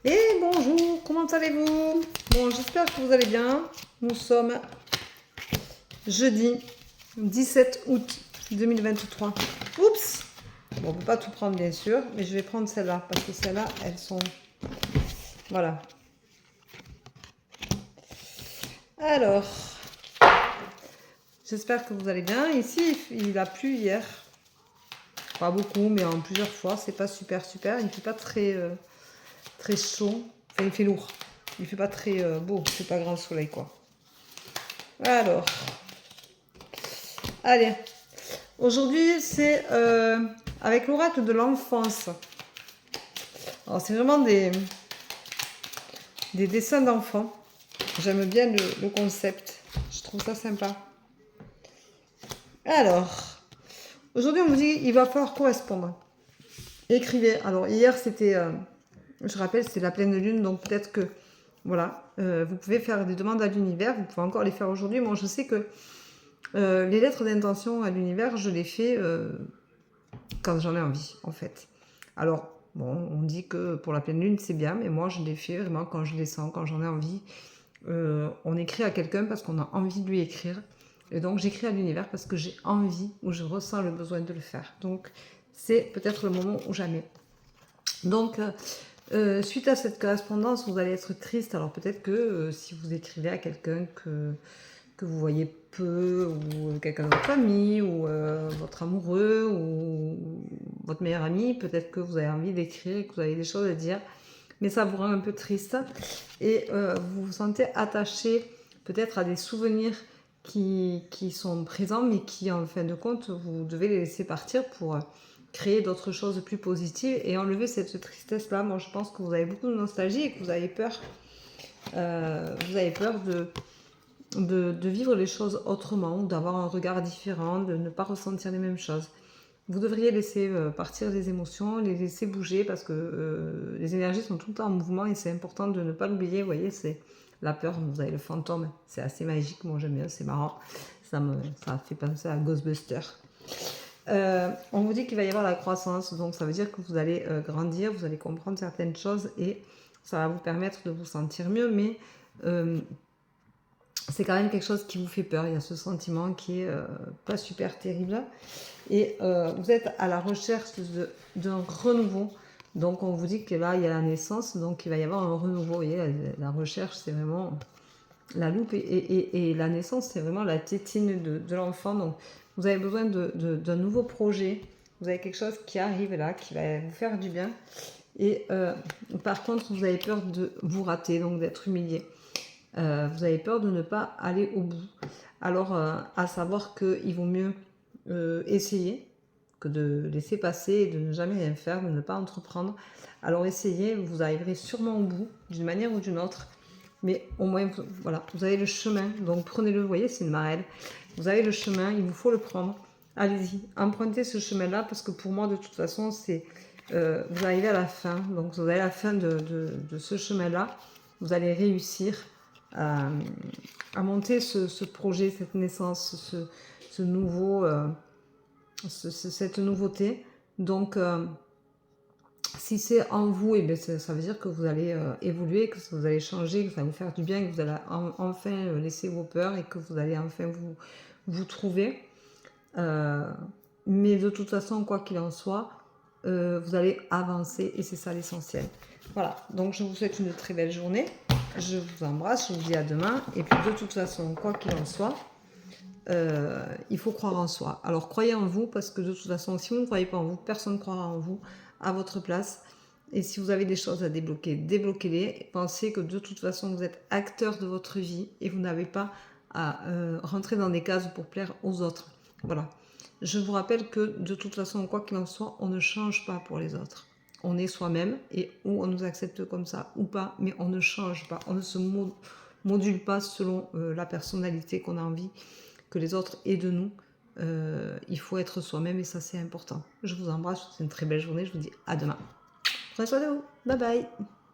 Et bonjour, comment allez-vous? Bon, j'espère que vous allez bien. Nous sommes jeudi 17 août 2023. Oups! Bon, on ne peut pas tout prendre bien sûr, mais je vais prendre celle-là parce que celles-là, elles sont... Voilà. Alors, j'espère que vous allez bien. Ici, il a plu hier. Pas beaucoup, mais en plusieurs fois. C'est pas super. Il ne fait pas très chaud. Enfin, il fait lourd. Il fait pas très beau. C'est pas grand soleil, quoi. Alors, allez. Aujourd'hui, c'est avec l'oracle de l'enfance. Alors, c'est vraiment des dessins d'enfants. J'aime bien le concept. Je trouve ça sympa. Alors, aujourd'hui, on vous dit il va falloir correspondre. Écrivez. Alors, hier, c'était, je rappelle, c'était la pleine lune, donc peut-être que, voilà, vous pouvez faire des demandes à l'univers. Vous pouvez encore les faire aujourd'hui. Moi, je sais que les lettres d'intention à l'univers, je les fais quand j'en ai envie, en fait. Alors, bon, on dit que pour la pleine lune, c'est bien, mais moi, je les fais vraiment quand je les sens, quand j'en ai envie. On écrit à quelqu'un parce qu'on a envie de lui écrire. Et donc, j'écris à l'univers parce que j'ai envie ou je ressens le besoin de le faire. Donc, c'est peut-être le moment ou jamais. Donc, suite à cette correspondance, vous allez être triste. Alors, peut-être que si vous écrivez à quelqu'un que vous voyez peu, ou quelqu'un de votre famille, ou votre amoureux, ou votre meilleur ami, peut-être que vous avez envie d'écrire, que vous avez des choses à dire, mais ça vous rend un peu triste, et vous vous sentez attaché peut-être à des souvenirs qui sont présents, mais qui en fin de compte, vous devez les laisser partir pour créer d'autres choses plus positives et enlever cette tristesse-là. Moi, je pense que vous avez beaucoup de nostalgie et que vous avez peur de vivre les choses autrement, d'avoir un regard différent, de ne pas ressentir les mêmes choses. Vous devriez laisser partir les émotions, les laisser bouger parce que les énergies sont tout le temps en mouvement et c'est important de ne pas l'oublier. Vous voyez, c'est la peur, vous avez le fantôme, c'est assez magique, moi j'aime bien, c'est marrant. Ça fait penser à Ghostbusters. On vous dit qu'il va y avoir la croissance, donc ça veut dire que vous allez grandir, vous allez comprendre certaines choses et ça va vous permettre de vous sentir mieux, mais c'est quand même quelque chose qui vous fait peur. Il y a ce sentiment qui est pas super terrible. Et vous êtes à la recherche d'un renouveau. Donc on vous dit que là, il y a la naissance, donc il va y avoir un renouveau. Vous voyez, la recherche, c'est vraiment la loupe. Et la naissance, c'est vraiment la tétine de l'enfant. Donc vous avez besoin d'un nouveau projet. Vous avez quelque chose qui arrive là, qui va vous faire du bien. Et par contre, vous avez peur de vous rater, donc d'être humilié. Vous avez peur de ne pas aller au bout. Alors, à savoir qu'il vaut mieux essayer que de laisser passer et de ne jamais rien faire, de ne pas entreprendre. Alors essayez, vous arriverez sûrement au bout, d'une manière ou d'une autre. Mais au moins, voilà, vous avez le chemin. Donc prenez-le, vous voyez, c'est une marelle. Vous avez le chemin, il vous faut le prendre. Allez-y, empruntez ce chemin-là, parce que pour moi, de toute façon, c'est vous arrivez à la fin. Donc vous avez la fin de ce chemin-là. Vous allez réussir à monter ce projet, cette naissance, ce nouveau, cette nouveauté. Donc, si c'est en vous, et bien ça veut dire que vous allez évoluer, que vous allez changer, que ça va vous faire du bien, que vous allez enfin laisser vos peurs et que vous allez enfin vous trouver. Mais de toute façon, quoi qu'il en soit, vous allez avancer et c'est ça l'essentiel. Voilà, donc je vous souhaite une très belle journée. Je vous embrasse, je vous dis à demain. Et puis de toute façon, quoi qu'il en soit, il faut croire en soi. Alors croyez en vous parce que de toute façon, si vous ne croyez pas en vous, personne ne croira en vous à votre place. Et si vous avez des choses à débloquer, débloquez-les. Pensez que de toute façon, vous êtes acteur de votre vie et vous n'avez pas à rentrer dans des cases pour plaire aux autres. Voilà. Je vous rappelle que de toute façon, quoi qu'il en soit, on ne change pas pour les autres. On est soi-même et ou on nous accepte comme ça ou pas, mais on ne change pas. On ne se module pas selon la personnalité qu'on a envie que les autres aient de nous. Il faut être soi-même et ça c'est important. Je vous embrasse, c'est une très belle journée, je vous dis à demain. Prenez soin de vous, bye bye.